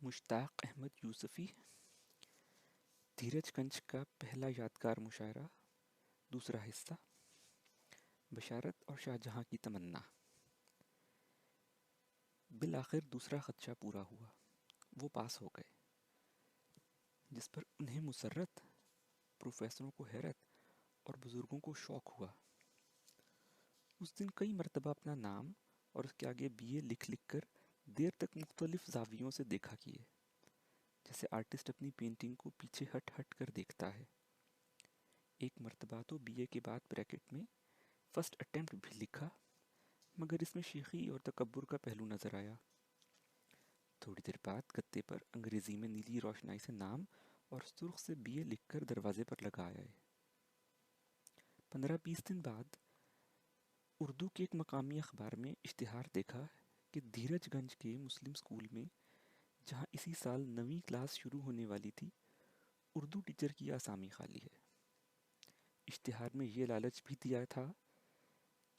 مشتاق احمد یوسفی دھیرج گنج کا پہلا یادگار مشاعرہ دوسرا حصہ بشارت اور شاہجہاں کی تمنا بالآخر دوسرا خدشہ پورا ہوا، وہ پاس ہو گئے، جس پر انہیں مسرت، پروفیسروں کو حیرت اور بزرگوں کو شوق ہوا۔ اس دن کئی مرتبہ اپنا نام اور اس کے آگے بی اے لکھ لکھ کر دیر تک مختلف زاویوں سے دیکھا کیے، جیسے آرٹسٹ اپنی پینٹنگ کو پیچھے ہٹ ہٹ کر دیکھتا ہے۔ ایک مرتبہ تو بی اے کے بعد بریکٹ میں فرسٹ اٹیمپٹ بھی لکھا، مگر اس میں شیخی اور تکبر کا پہلو نظر آیا۔ تھوڑی دیر بعد گتے پر انگریزی میں نیلی روشنائی سے نام اور سرخ سے بی اے لکھ کر دروازے پر لگایا ہے۔ 15-20 دن بعد اردو کے ایک مقامی اخبار میں اشتہار دیکھا کہ دھیرج گنج کے مسلم اسکول میں، جہاں اسی سال 9ویں کلاس شروع ہونے والی تھی، اردو ٹیچر کی آسامی خالی ہے۔ اشتہار میں یہ لالچ بھی دیا تھا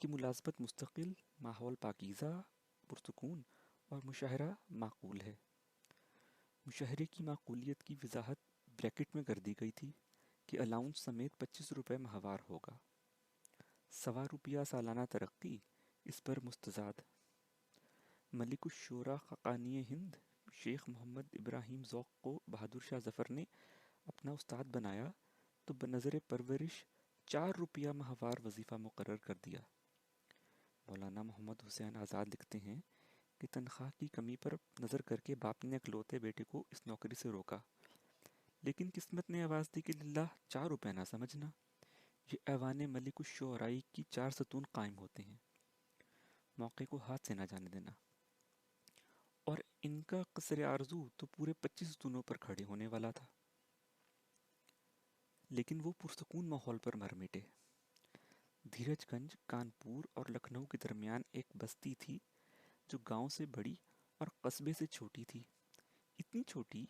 کہ ملازمت مستقل، ماحول پاکیزہ، پرسکون اور مشاعرہ معقول ہے۔ مشاعرے کی معقولیت کی وضاحت بریکٹ میں کر دی گئی تھی کہ الاؤنس سمیت 25 روپے ماہوار ہوگا۔ 1.25 روپیہ سالانہ ترقی اس پر مستزاد۔ ملک الشعراء خاقانی ہند شیخ محمد ابراہیم ذوق کو بہادر شاہ ظفر نے اپنا استاد بنایا تو بنظر پرورش 4 روپیہ ماہوار وظیفہ مقرر کر دیا۔ مولانا محمد حسین آزاد لکھتے ہیں کہ تنخواہ کی کمی پر نظر کر کے باپ نے اکلوتے بیٹے کو اس نوکری سے روکا، لیکن قسمت نے آواز دی کہ للہ 4 روپے نہ سمجھنا، یہ ایوان ملک الشعراء کی 4 ستون قائم ہوتے ہیں، موقع کو ہاتھ سے نہ جانے دینا۔ اور ان کا قصر آرزو تو پورے 25 ستونوں پر کھڑے ہونے والا تھا، لیکن وہ پرسکون ماحول پر مر مٹے۔ دھیرج گنج کانپور اور لکھنؤ کے درمیان ایک بستی تھی جو گاؤں سے بڑی اور قصبے سے چھوٹی تھی، اتنی چھوٹی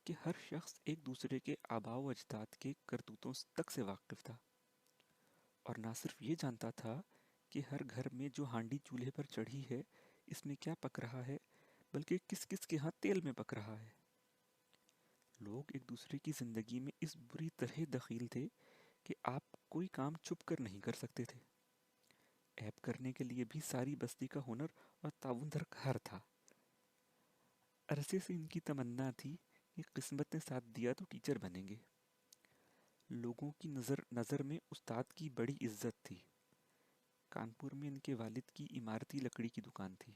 کہ ہر شخص ایک دوسرے کے آباء و اجداد کے کرتوتوں تک سے واقف تھا، اور نہ صرف یہ جانتا تھا کہ ہر گھر میں جو ہانڈی چولہے پر چڑھی ہے اس میں کیا پک رہا ہے، بلکہ کس کس کے ہاں تیل میں پک رہا ہے۔ لوگ ایک دوسرے کی زندگی میں اس بری طرح دخیل تھے کہ آپ کوئی کام چھپ کر نہیں کر سکتے تھے۔ عیب کرنے کے لیے بھی ساری بستی کا ہنر اور تعاون درکار تھا۔ عرصے سے ان کی تمنا تھی کہ قسمت نے ساتھ دیا تو ٹیچر بنیں گے۔ لوگوں کی نظر میں استاد کی بڑی عزت تھی۔ کانپور میں ان کے والد کی عمارتی لکڑی کی دکان تھی،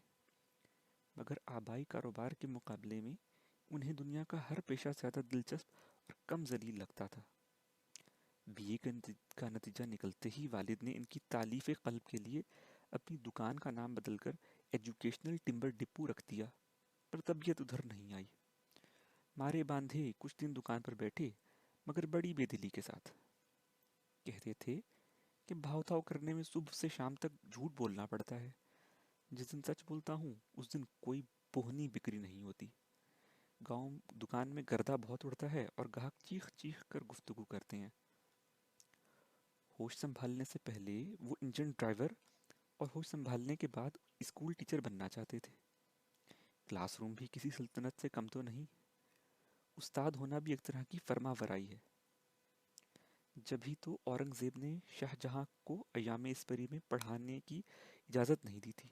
مگر آبائی کاروبار کے مقابلے میں انہیں دنیا کا ہر پیشہ زیادہ دلچسپ اور کم ذلیل لگتا تھا۔ بی اے کا نتیجہ نکلتے ہی والد نے ان کی تالیف قلب کے لیے اپنی دکان کا نام بدل کر ایجوکیشنل ٹمبر ڈپو رکھ دیا، پر طبیعت ادھر نہیں آئی۔ مارے باندھے کچھ دن دکان پر بیٹھے، مگر بڑی بے دلی کے ساتھ۔ کہتے تھے کہ بھاؤ تاؤ کرنے میں صبح سے شام تک جھوٹ بولنا پڑتا ہے، جس دن سچ بولتا ہوں اس دن کوئی بوہنی بکری نہیں ہوتی۔ گاؤں دکان میں گردہ بہت اڑتا ہے اور گاہک چیخ چیخ کر گفتگو کرتے ہیں۔ ہوش سنبھالنے سے پہلے وہ انجن ڈرائیور اور ہوش سنبھالنے کے بعد اسکول ٹیچر بننا چاہتے تھے۔ کلاس روم بھی کسی سلطنت سے کم تو نہیں، استاد ہونا بھی ایک طرح کی فرما برائی ہے۔ جبھی تو اورنگزیب نے شاہ جہاں کو ایام اسپری میں پڑھانے کی اجازت نہیں دی تھی۔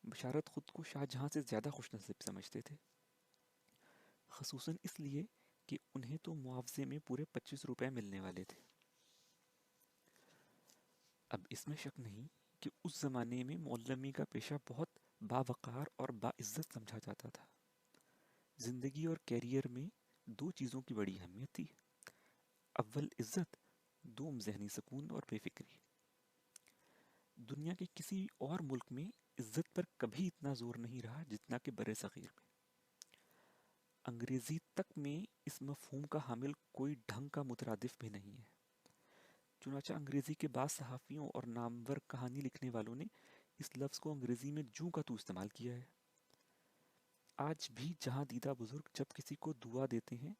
بشارت خود کو شاہ جہاں سے زیادہ خوش نصیب سمجھتے تھے، خصوصاً اس لیے کہ انہیں تو معاوضے میں پورے 25 روپے ملنے والے تھے۔ اب اس میں شک نہیں کہ اس زمانے میں معلمی کا پیشہ بہت باوقار اور باعزت سمجھا جاتا تھا۔ زندگی اور کیریئر میں 2 چیزوں کی بڑی اہمیت تھی: اول عزت، دوم ذہنی سکون اور بے فکری۔ دنیا کے کسی اور ملک میں عزت پر کبھی اتنا زور نہیں رہا جتنا کہ بر صغیر میں۔ انگریزی تک میں اس مفہوم کا حامل کوئی ڈھنگ کا مترادف بھی نہیں ہے، چنانچہ انگریزی کے بعض صحافیوں اور نامور کہانی لکھنے والوں نے اس لفظ کو انگریزی میں جوں کا تو استعمال کیا ہے۔ آج بھی جہاں دیدہ بزرگ جب کسی کو دعا دیتے ہیں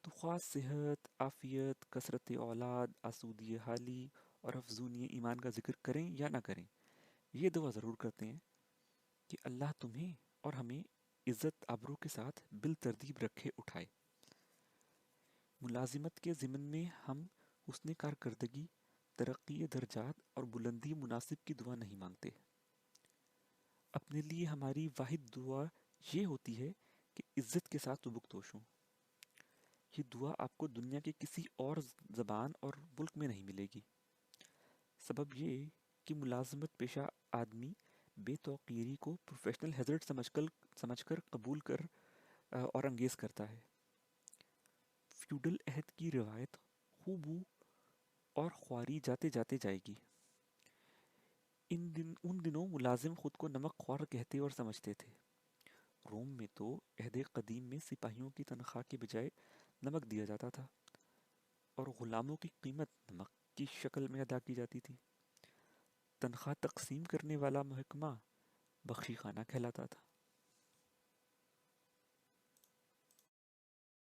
تو خواہ صحت، عافیت، کثرت اولاد، آسودگی حالی اور افزونی ایمان کا ذکر کریں یا نہ کریں، یہ دعا ضرور کرتے ہیں کہ اللہ تمہیں اور ہمیں عزت آبرو کے ساتھ بالترتیب رکھے اٹھائے۔ ملازمت کے ضمن میں ہم حسن کارکردگی، ترقی درجات اور بلندی مناسب کی دعا نہیں مانگتے۔ اپنے لیے ہماری واحد دعا یہ ہوتی ہے کہ عزت کے ساتھ سبکدوش ہوں۔ یہ دعا آپ کو دنیا کے کسی اور زبان اور ملک میں نہیں ملے گی۔ سبب یہ کہ ملازمت پیشہ آدمی بے توقیری کو پروفیشنل ہیزرڈ سمجھ کر قبول اور انگیز کرتا ہے۔ فیوڈل عہد کی روایت خوبو اور خواری جاتے جاتے جائے گی۔ ان دنوں ملازم خود کو نمک خوار کہتے اور سمجھتے تھے۔ روم میں تو عہد قدیم میں سپاہیوں کی تنخواہ کے بجائے نمک دیا جاتا تھا اور غلاموں کی قیمت نمک کی شکل میں ادا کی جاتی تھی۔ تنخواہ تقسیم کرنے والا محکمہ بخشی خانہ کہلاتا تھا۔